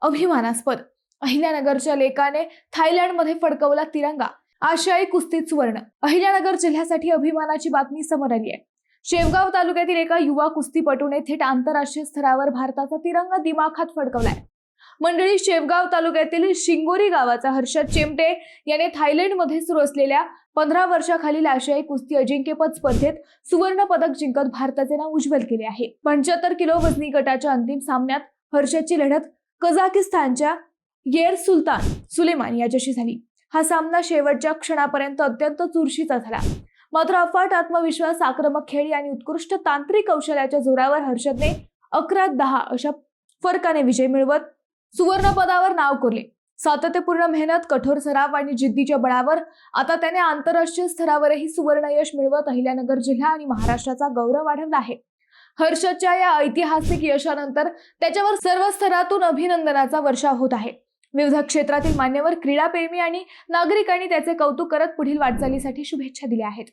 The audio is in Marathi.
अभिमानास्पद. अहिल्यानगरच्या लेकाने थायलंडमध्ये फडकवला तिरंगा. आशियाई कुस्तीत सुवर्ण. अहिल्यानगर जिल्ह्यासाठी अभिमानाची बातमी समोर आली आहे. शेवगाव तालुक्यातील एका युवा कुस्तीपटूने थेट आंतरराष्ट्रीय स्तरावर भारताचा तिरंगा दिमाखात फडकवलाय. मंडळी, शेवगाव तालुक्यातील शिंगोरी गावाचा हर्षद चेमटे याने थायलंडमध्ये सुरू असलेल्या 15 वर्षाखालील आशियाई कुस्ती अजिंक्यपद स्पर्धेत सुवर्ण पदक जिंकत भारताचे नाव उज्ज्वल केले आहे. 75 किलो वजनी गटाच्या अंतिम सामन्यात हर्षदची लढत कझाकिस्तानच्या येर सुलतान सुलेमान याच्याशी झाली. हा सामना शेवटच्या क्षणापर्यंत अत्यंत चुरशीचा झाला. मात्र अफाट आत्मविश्वास, आक्रमक खेळी आणि उत्कृष्ट तांत्रिक कौशल्याच्या जोरावर हर्षदने 11-10 अशा फरकाने विजय मिळवत सुवर्ण पदावर नाव कोरले. सातत्यपूर्ण मेहनत, कठोर सराव आणि जिद्दीच्या बळावर आता त्याने आंतरराष्ट्रीय स्तरावरही सुवर्ण यश मिळवत अहिल्यानगर जिल्हा आणि महाराष्ट्राचा गौरव वाढवला आहे. हर्षदच्या या ऐतिहासिक यशानंतर त्याच्यावर सर्व स्तरातून अभिनंदनाचा वर्षाव होत आहे. विविध क्षेत्रातील मान्यवर, क्रीडाप्रेमी आणि नागरिकांनी त्याचे कौतुक करत पुढील वाटचालीसाठी शुभेच्छा दिल्या आहेत.